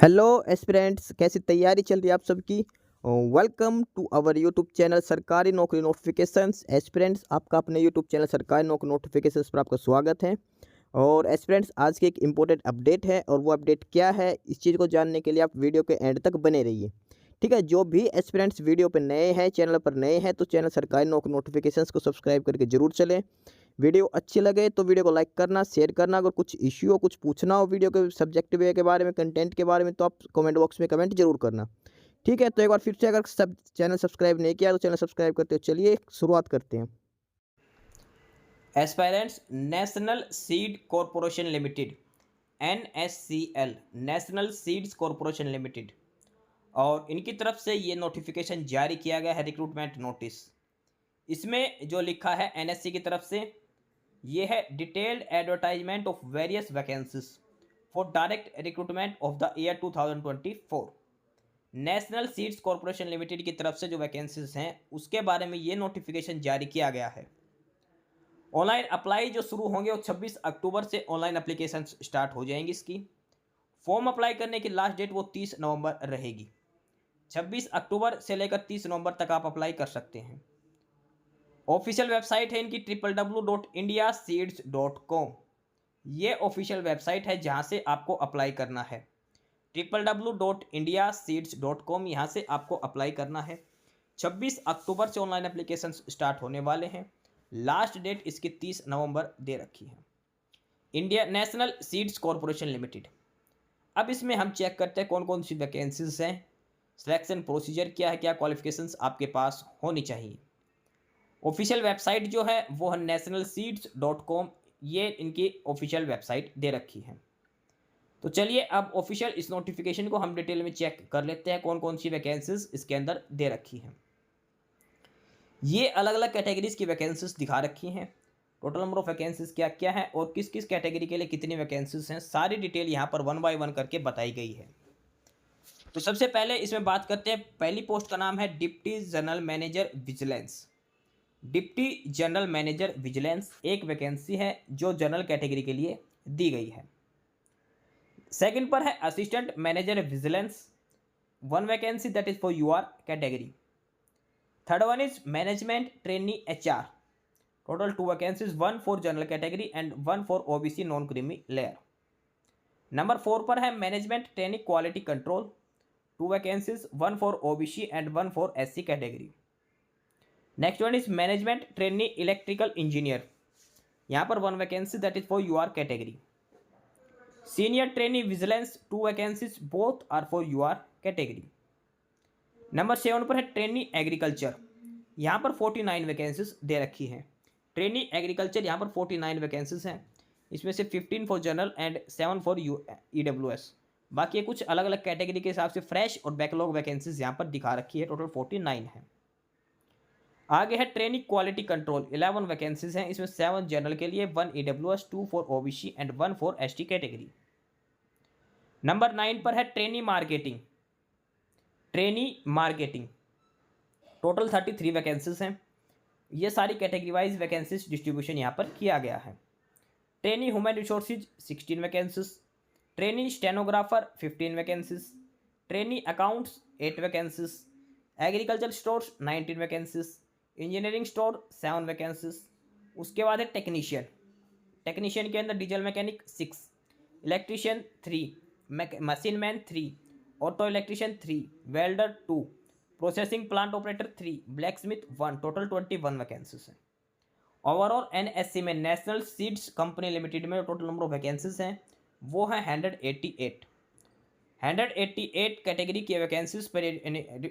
Hello aspirants, कैसी तैयारी चल रही है आप सबकी। Welcome to our YouTube channel Sarkari Naukri notifications. Aspirants, आपका अपने YouTube channel Sarkari Naukri notifications पर आपका स्वागत है। और एस्पिरेंट्स, आज की एक इम्पोर्टेंट अपडेट है और वो अपडेट क्या है, इस चीज़ को जानने के लिए आप वीडियो के एंड तक बने रहिए। ठीक है, जो भी एस्पिरेंट्स वीडियो पर नए हैं, चैनल पर नए हैं, तो चैनल सरकारी नौकरी नोटिफिकेशंस को सब्सक्राइब करके जरूर चलें। वीडियो अच्छी लगे तो वीडियो को लाइक करना, शेयर करना। अगर कुछ इश्यू हो, कुछ पूछना हो वीडियो के सब्जेक्ट वे के बारे में, कंटेंट के बारे में, तो आप कमेंट बॉक्स में कमेंट जरूर करना। ठीक है, तो एक बार फिर से, अगर सब चैनल सब्सक्राइब नहीं किया तो चैनल सब्सक्राइब करते हो। चलिए शुरुआत करते हैं। Aspirants national seed corporation limited NSCL national seeds corporation limited, और इनकी तरफ से ये नोटिफिकेशन जारी किया गया है, रिक्रूटमेंट नोटिस। इसमें जो लिखा है NSC की तरफ से, ये है detailed advertisement of various vacancies for direct recruitment of the year 2024। National seeds corporation limited की तरफ से जो वैकेंसीज हैं उसके बारे में ये नोटिफिकेशन जारी किया गया है। ऑनलाइन अप्लाई जो शुरू होंगे वो 26 अक्टूबर से ऑनलाइन एप्लीकेशन स्टार्ट हो जाएंगी। इसकी फॉर्म अप्लाई करने की लास्ट डेट वो 30 नवंबर रहेगी। 26 अक्टूबर से लेकर 30 नवंबर तक आप अप्लाई कर सकते हैं। ऑफिशियल वेबसाइट है इनकी www.indiaseeds.com। ये ऑफिशियल वेबसाइट है जहां से आपको अप्लाई करना है। www.indiaseeds.com, यहाँ से आपको अप्लाई करना है। 26 अक्टूबर से ऑनलाइन एप्लीकेशन स्टार्ट होने वाले हैं। लास्ट डेट इसकी 30 नवंबर दे रखी है। India national seeds corporation limited. अब इसमें हम चेक करते हैं कौन कौन सी वैकेंसीज हैं, सिलेक्शन प्रोसीजर क्या है, क्या क्वालिफिकेशंस आपके पास होनी चाहिए। ऑफिशियल वेबसाइट जो है वो है nationalseeds.com। ये इनकी ऑफिशियल वेबसाइट दे रखी है। तो चलिए अब ऑफिशियल इस नोटिफिकेशन को हम डिटेल में चेक कर लेते हैं, कौन कौन सी वैकेंसीज इसके अंदर दे रखी हैं। ये अलग अलग कैटेगरीज की वैकेंसीज दिखा रखी हैं। टोटल नंबर ऑफ वैकेंसीज क्या क्या है और किस किस कैटेगरी के लिए कितनी वैकेंसीज हैं, सारी डिटेल यहाँ पर 1 बाय 1 करके बताई गई है। तो सबसे पहले इसमें बात करते हैं, पहली पोस्ट का नाम है deputy general manager vigilance. Deputy general manager vigilance एक वैकेंसी है जो जनरल कैटेगरी के लिए दी गई है। सेकंड पर है assistant manager vigilance, one vacancy that is for UR category. Third one is management trainee HR, total 2 vacancies, 1 for general category and 1 for OBC non creamy layer. Number 4 पर है management trainee quality control, 2 vacancies, 1 for OBC and 1 for SC category. Next one is management trainee electrical engineer, यहाँ पर 1 vacancy that is for UR category. Senior trainee vigilance, 2 vacancies, both are for UR category. Number 7 पर है trainee agriculture, यहाँ पर 49 vacancies दे रखी हैं। Trainee agriculture यहाँ पर 49 वैकेंसीज हैं, इसमें से 15 for general and 7 for EWS। बाकी कुछ अलग अलग कैटेगरी के हिसाब से फ्रेश और बैकलॉग वैकेंसीज यहाँ पर दिखा रखी है, टोटल 49 है। आगे है ट्रेनी क्वालिटी कंट्रोल, 11 वैकेंसीज हैं, इसमें 7 जनरल के लिए, 1 EWS, 2 for OBC and 1 for ST category. Number 9 पर है ट्रेनी मार्केटिंग, टोटल 33 वैकेंसीज हैं। ये सारी कैटेगरी वाइज वैकेंसीज डिस्ट्रीब्यूशन यहाँ पर किया गया है। Trainee human resources 16 vacancies, trainee stenographer 15 vacancies, trainee accounts 8 vacancies, agriculture stores 19 vacancies, engineering store 7 vacancies. उसके बाद है टेक्नीशियन, टेक्नीशियन के अंदर diesel mechanic 6, electrician 3, machine man 3, auto electrician 3, welder 2, processing plant operator 3, black Smith 1, total 21 vacancies हैं। Overall NSC में national seeds company limited में total number of vacancies हैं वो है 188। 188 कैटेगरी की वैकेंसीज पर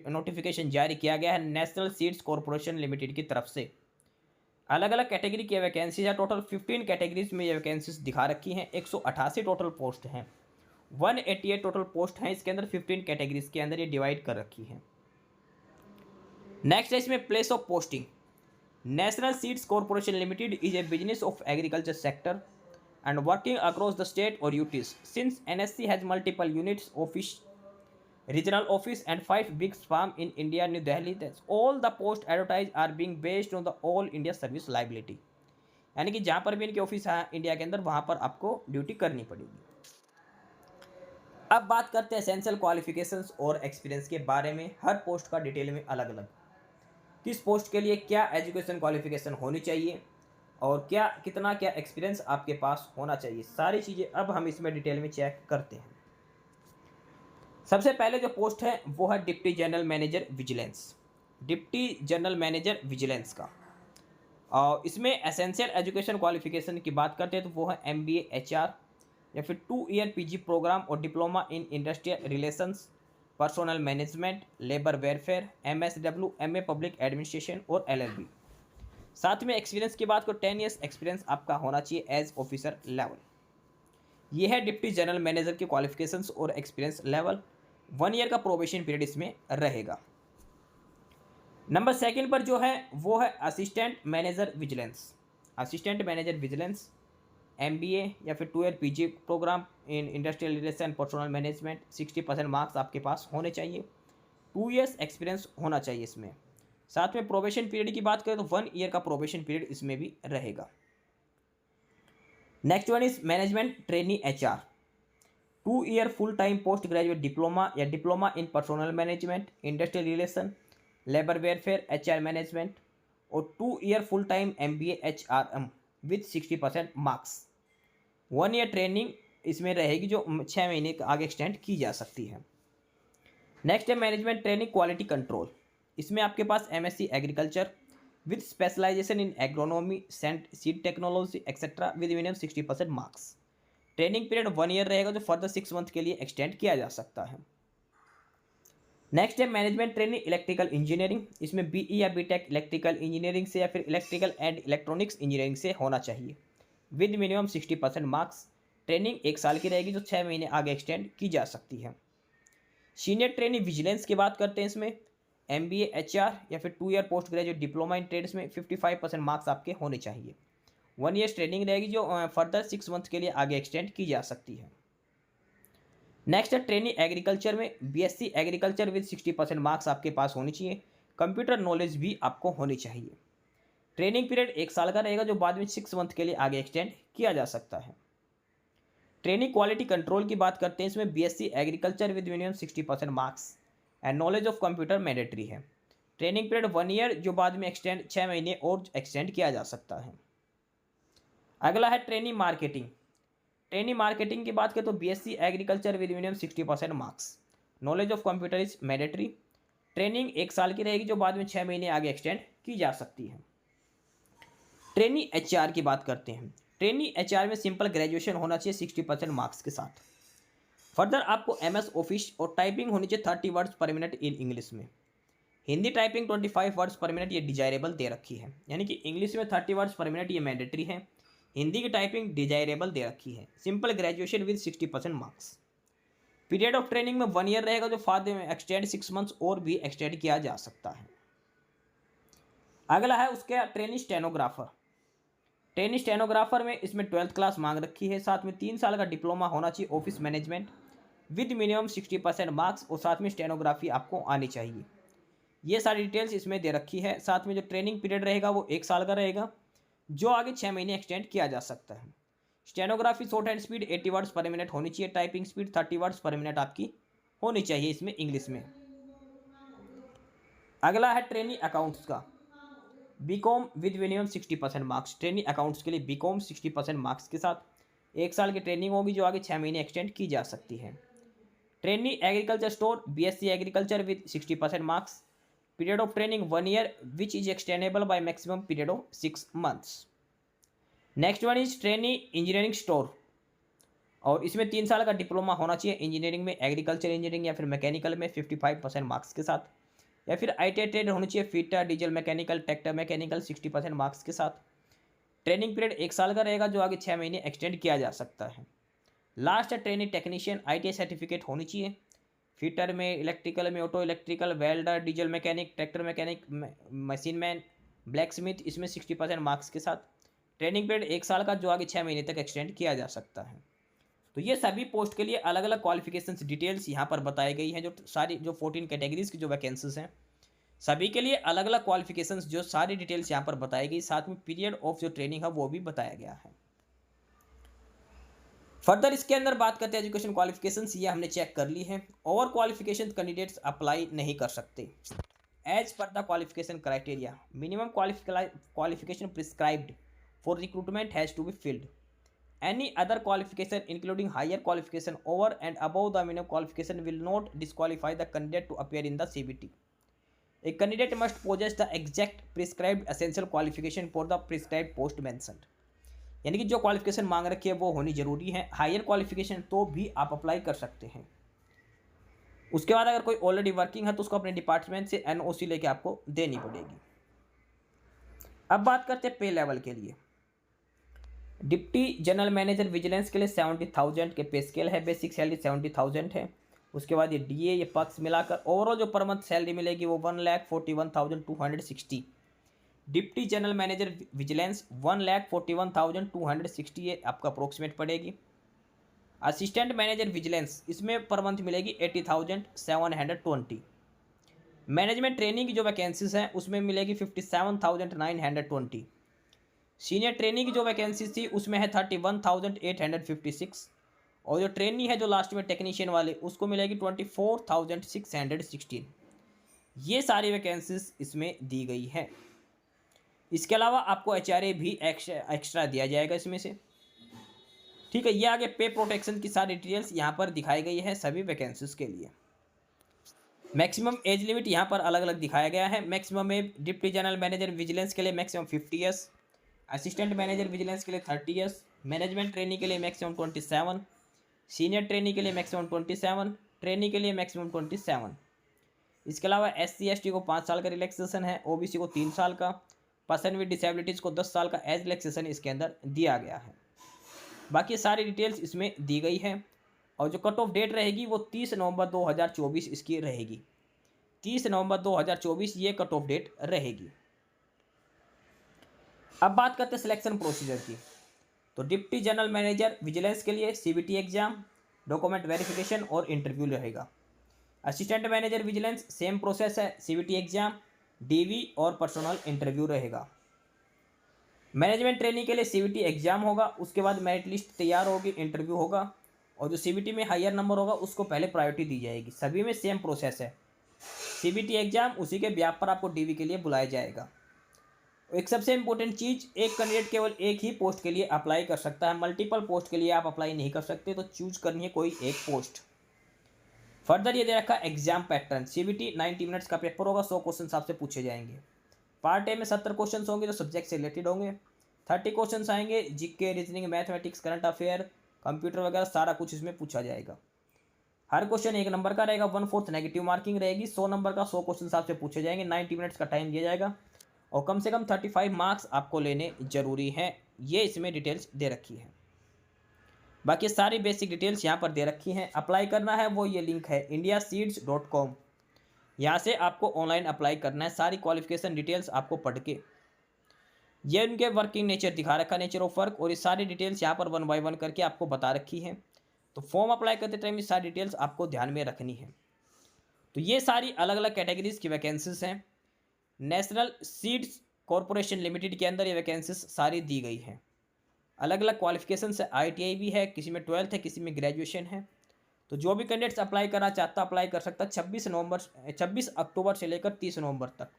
नोटिफिकेशन जारी किया गया है नेशनल सीड्स कॉरपोरेशन लिमिटेड की तरफ से। अलग अलग कैटेगरी की वैकेंसीज है, टोटल 15 कैटेगरीज में ये वैकेंसीज दिखा रखी हैं। 188 टोटल पोस्ट हैं, 188 टोटल पोस्ट हैं, इसके अंदर 15 कैटेगरीज के अंदर ये डिवाइड कर रखी हैं। नेक्स्ट है इसमें place of posting. National seeds corporation limited is a business of agriculture sector and working across the state or UTs. Since NSC has multiple units, office, regional office and 5 big farm in India, New Delhi, that's all the post advertised are being based on the all India service liability. यानी कि जहाँ पर भी इनके office है India के अंदर, वहाँ पर आपको ड्यूटी करनी पड़ेगी। अब बात करते हैं एसेंशियल क्वालिफिकेशंस और एक्सपीरियंस के बारे में। हर पोस्ट का डिटेल में अलग अलग, किस पोस्ट के लिए क्या एजुकेशन क्वालिफिकेशन होनी चाहिए और कितना एक्सपीरियंस आपके पास होना चाहिए, सारी चीज़ें अब हम इसमें डिटेल में चेक करते हैं। सबसे पहले जो पोस्ट है वो है deputy general manager vigilance. Deputy general manager vigilance का और इसमें एसेंशियल एजुकेशन क्वालिफिकेशन की बात करते हैं तो वो है MBA HR या फिर 2 ईयर PG प्रोग्राम और diploma in industrial relations, personal management, labour welfare, MSW, MA public administration और LLB। साथ में एक्सपीरियंस की बात को 10 ईयर्स एक्सपीरियंस आपका होना चाहिए एज ऑफिसर लेवल। यह है डिप्टी जनरल मैनेजर के क्वालिफिकेशंस और एक्सपीरियंस लेवल। 1 ईयर का प्रोबेशन पीरियड इसमें रहेगा। नंबर सेकंड पर जो है वो है assistant manager vigilance. Assistant manager vigilance MBA या फिर 2 year PG programme in industrial relation, personal management, 60% marks आपके पास होने चाहिए। 2 ईयर्स एक्सपीरियंस होना चाहिए इसमें। साथ में प्रोबेशन पीरियड की बात करें तो 1 ईयर का प्रोबेशन पीरियड इसमें भी रहेगा। Next one is management trainee HR। 2 year full time post graduate diploma या diploma in personal management, industrial relation, labour welfare, HR management और 2 year full time MBA HRM with 60% marks. 1 year training इसमें रहेगी जो 6 महीने आगे extend की जा सकती है। नेक्स्ट है मैनेजमेंट ट्रेनिंग क्वालिटी कंट्रोल। इसमें आपके पास MSc agriculture with specialisation in agronomy, seed technology etcetera with minimum 60% marks. Training period 1 year रहेगा जो फर्दर 6 मंथ के लिए एक्सटेंड किया जा सकता है। नेक्स्ट है मैनेजमेंट ट्रेनिंग इलेक्ट्रिकल इंजीनियरिंग। इसमें BE या BTech इलेक्ट्रिकल इंजीनियरिंग से या फिर इलेक्ट्रिकल एंड इलेक्ट्रॉनिक्स इंजीनियरिंग से होना चाहिए विद मिनिमम 60% मार्क्स। ट्रेनिंग 1 साल की रहेगी जो 6 महीने आगे एक्सटेंड की जा सकती है। सीनियर ट्रेनिंग विजिलेंस की बात करते हैं। इसमें MBA HR या फिर 2 year post graduate diploma in trades में 55% मार्क्स आपके होने चाहिए। 1 ईयर ट्रेनिंग रहेगी जो फर्दर 6 मंथ के लिए आगे एक्सटेंड की जा सकती है। नेक्स्ट है ट्रेनिंग एग्रीकल्चर में BSc एग्रीकल्चर विद 60% मार्क्स आपके पास होनी चाहिए। कंप्यूटर नॉलेज भी आपको होनी चाहिए। ट्रेनिंग पीरियड 1 साल का रहेगा जो बाद में 6 मंथ के लिए आगे एक्सटेंड किया जा सकता है। ट्रेनिंग क्वालिटी कंट्रोल की बात करते हैं। इसमें BSc agriculture with minimum 60% marks and knowledge of computer mandatory है। ट्रेनिंग पीरियड 1 ईयर जो बाद में एक्सटेंड 6 महीने और एक्सटेंड किया जा सकता है। अगला है ट्रेनिंग मार्केटिंग। ट्रेनिंग मार्केटिंग की बात करें तो BSc agriculture with minimum 60% marks, knowledge of computer is mandatory. Training 1 साल की रहेगी जो बाद में 6 महीने आगे एक्सटेंड की जा सकती है। ट्रेनिंग HR की बात करते हैं। ट्रेनिंग HR में सिंपल ग्रेजुएशन होना चाहिए 60% मार्क्स के साथ। फर्दर आपको MS ऑफिस और टाइपिंग होनी चाहिए 30 वर्ड्स पर मिनट इन इंग्लिश में। हिंदी टाइपिंग 25 वर्ड्स पर मिनट ये डिजायरेबल दे रखी है, यानी कि इंग्लिश में 30 वर्ड्स पर मिनट ये मैंडेटरी है, हिंदी की टाइपिंग डिजायरेबल दे रखी है। Simple graduation with 60% marks. Period of training में 1 ईयर रहेगा जो फादर में एक्सटेंड 6 मंथ्स और भी एक्सटेंड किया जा सकता है। अगला है उसके ट्रेनिंग स्टेनोग्राफर। ट्रेनिंग स्टेनोग्राफर में इसमें 12th क्लास मांग रखी है। साथ में 3 साल का डिप्लोमा होना चाहिए office management with minimum 60% marks और साथ में स्टेनोग्राफी आपको आनी चाहिए। ये सारी डिटेल्स इसमें दे रखी है। साथ में जो ट्रेनिंग पीरियड रहेगा वो 1 साल का रहेगा जो आगे 6 महीने एक्सटेंड किया जा सकता है। Stenography short hand speed 80 words पर मिनट होनी चाहिए। टाइपिंग स्पीड 30 वर्ड्स पर मिनट आपकी होनी चाहिए इसमें इंग्लिश में। अगला है ट्रेनिंग अकाउंट्स का। BCom with minimum 60% marks. Training accounts के लिए BCom 60% मार्क्स के साथ 1 साल की ट्रेनिंग होगी जो आगे 6 महीने एक्सटेंड की जा सकती है। Training agriculture store BSc agriculture with 60% marks. Period of training 1 year which is extendable by maximum period of 6 months. Next one is training engineering store और इसमें 3 साल का डिप्लोमा होना चाहिए इंजीनियरिंग में, एग्रीकल्चर इंजीनियरिंग या फिर मैकेनिकल में 55% मार्क्स के साथ, या फिर ITI ट्रेड होनी चाहिए fitter, diesel mechanical, tractor mechanical 60% marks के साथ। ट्रेनिंग पीरियड 1 साल का रहेगा जो आगे 6 महीने एक्सटेंड किया जा सकता है। लास्ट है ट्रेनिंग टेक्नीशियन। ITI सर्टिफिकेट होनी चाहिए फिटर में, इलेक्ट्रिकल में, auto electrical, welder, diesel mechanic, tractor mechanic, machine man, black Smith, इसमें 60% मार्क्स के साथ। ट्रेनिंग पीरियड 1 साल का जो आगे 6 महीने तक एक्सटेंड किया जा सकता है। तो ये सभी पोस्ट के लिए अलग अलग क्वालिफिकेशंस डिटेल्स यहाँ पर बताई गई हैं। जो सारी जो 14 कैटेगरीज की जो वैकेंसीज हैं सभी के लिए अलग अलग क्वालिफिकेशंस जो सारी डिटेल्स यहाँ पर बताई गई, साथ में पीरियड ऑफ जो ट्रेनिंग है वो भी बताया गया है। फर्दर इसके अंदर बात करते हैं एजुकेशन क्वालिफिकेशंस, ये हमने चेक कर ली है। ओवर क्वालिफिकेशन कैंडिडेट्स अप्लाई नहीं कर सकते। As per the qualification criteria minimum qualification prescribed for recruitment has to be filled. Any other qualification including higher qualification over and above the minimum qualification will not disqualify the candidate to appear in the CBT. A candidate must possess the exact prescribed essential qualification for the prescribed post mentioned. यानी कि जो qualification मांग रखी है वो होनी जरूरी है। हायर क्वालिफिकेशन तो भी आप अप्लाई कर सकते हैं। उसके बाद अगर कोई ऑलरेडी वर्किंग है तो उसको अपने डिपार्टमेंट से NOC लेके आपको देनी पड़ेगी। अब बात करते हैं पे लेवल के लिए। डिप्टी जनरल मैनेजर विजिलेंस के लिए 70,000 के पे स्केल है। बेसिक सैलरी 70,000 है। उसके बाद ये DA ये पक्ष मिलाकर ओवरऑल जो पर मंथ सैलरी मिलेगी वो 1,41,260। डिप्टी जनरल मैनेजर विजिलेंस 1,41,260 ये आपका अप्रोक्सीमेट पड़ेगी। असिस्टेंट मैनेजर विजिलेंस इसमें पर मंथ मिलेगी 80,720। मैनेजमेंट ट्रेनिंग की जो वैकेंसीज हैं उसमें मिलेगी 57,920। सीनियर ट्रेनी की जो वैकेंसी थी उसमें है 31,856। और जो ट्रेनी है जो लास्ट में टेक्नीशियन वाले उसको मिलेगी 24,616। ये सारी वैकेंसीज इसमें दी गई है। इसके अलावा आपको HRA भी एक्स्ट्रा दिया जाएगा इसमें से। ठीक है, ये आगे पे प्रोटेक्शन की सारी डिटेल्स यहाँ पर दिखाई गई है सभी वैकेंसीज के लिए। मैक्सिमम एज लिमिट यहाँ पर अलग अलग दिखाया गया है। Maximum age deputy general manager vigilance के लिए maximum 50 years, assistant manager vigilance के लिए 30 ईयर्स, मैनेजमेंट ट्रेनी के लिए मैक्सिमम 27, सीनियर ट्रेनी के लिए मैक्सिमम 27, ट्रेनी के लिए मैक्सिमम 27। इसके अलावा SC/ST को 5 साल का रिलैक्सेशन है, OBC को 3 साल का, पर्सन विद डिसेबिलिटीज़ को 10 साल का एज रिलैक्सेशन इसके अंदर दिया गया है। बाकी सारी डिटेल्स इसमें दी गई है। और जो कट ऑफ डेट रहेगी वो 30 नवंबर 2024 इसकी रहेगी। 30 नवंबर 2024 ये कट ऑफ डेट रहेगी। अब बात करते हैं सिलेक्शन प्रोसीजर की। तो डिप्टी जनरल मैनेजर विजिलेंस के लिए CBT एग्जाम, डॉक्यूमेंट वेरिफिकेशन और इंटरव्यू रहेगा। Assistant manager vigilance same process है, CBT एग्जाम, DV और पर्सनल इंटरव्यू रहेगा। मैनेजमेंट ट्रेनिंग के लिए CBT एग्जाम होगा, उसके बाद मेरिट लिस्ट तैयार होगी, इंटरव्यू होगा और जो CBT में हायर नंबर होगा उसको पहले प्रायोरिटी दी जाएगी। सभी में सेम प्रोसेस है। CBT एग्जाम उसी के ब्याह पर आपको DV के लिए बुलाया जाएगा। एक सबसे इंपॉर्टेंट चीज़, एक कैंडिडेट केवल एक ही पोस्ट के लिए अप्लाई कर सकता है। मल्टीपल पोस्ट के लिए आप अप्लाई नहीं कर सकते, तो चूज करनी है कोई एक पोस्ट। फर्दर ये दे रखा एग्जाम पैटर्न। CBT 90 मिनट्स का पेपर होगा, 100 क्वेश्चन आपसे पूछे जाएंगे। पार्ट ए में 70 क्वेश्चन होंगे जो सब्जेक्ट से रिलेटेड होंगे। 30 क्वेश्चन आएंगे GK, reasoning, mathematics, current affair, computer वगैरह सारा कुछ इसमें पूछा जाएगा। हर क्वेश्चन 1 नंबर का रहेगा, 1/4 नेगेटिव मार्किंग रहेगी। 100 नंबर का 100 क्वेश्चन आपसे पूछे जाएंगे। 90 मिनट्स का टाइम दिया जाएगा और कम से कम 35 मार्क्स आपको लेने जरूरी हैं। ये इसमें डिटेल्स दे रखी है। बाकी सारी बेसिक डिटेल्स यहाँ पर दे रखी हैं। अप्लाई करना है वो ये लिंक है indiaseeds.com। यहाँ से आपको ऑनलाइन अप्लाई करना है। सारी क्वालिफिकेशन डिटेल्स आपको पढ़ के ये उनके वर्किंग नेचर दिखा रखा, नेचर ऑफ वर्क, और ये सारी डिटेल्स यहाँ पर 1 बाय 1 करके आपको बता रखी है। तो फॉर्म अप्लाई करते टाइम ये सारी डिटेल्स आपको ध्यान में रखनी है। तो ये सारी अलग अलग कैटेगरीज की वैकेंसीज हैं। नेशनल सीड्स कॉरपोरेशन लिमिटेड के अंदर ये वैकेंसीज सारी दी गई हैं। अलग अलग क्वालिफिकेशन से ITI भी है, किसी में 12th है, किसी में ग्रेजुएशन है। तो जो भी कैंडिडेट्स अप्लाई करना चाहता अप्लाई कर सकता। 26 अक्टूबर से लेकर 30 नवंबर तक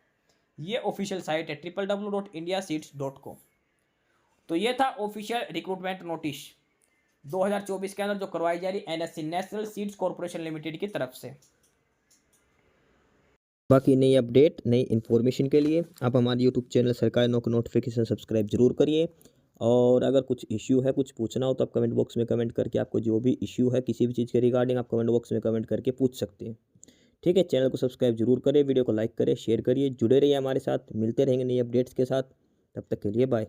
ये ऑफिशियल साइट है www.indiaseeds.com। तो ये था ऑफिशियल रिक्रूटमेंट नोटिस 2024 के अंदर जो करवाई जा रही NSC national seeds corporation limited की तरफ से। बाकी नई अपडेट, नई इन्फॉर्मेशन के लिए आप हमारे YouTube चैनल सरकारी नौकरी नोटिफिकेशन सब्सक्राइब जरूर करिए। और अगर कुछ इश्यू है, कुछ पूछना हो तो आप कमेंट बॉक्स में कमेंट करके आपको जो भी इश्यू है किसी भी चीज़ के रिगार्डिंग आप कमेंट बॉक्स में कमेंट करके पूछ सकते हैं। ठीक है, चैनल को सब्सक्राइब जरूर करें, वीडियो को लाइक करें, शेयर करिए, जुड़े रहिए हमारे साथ। मिलते रहेंगे नई अपडेट्स के साथ। तब तक के लिए बाय।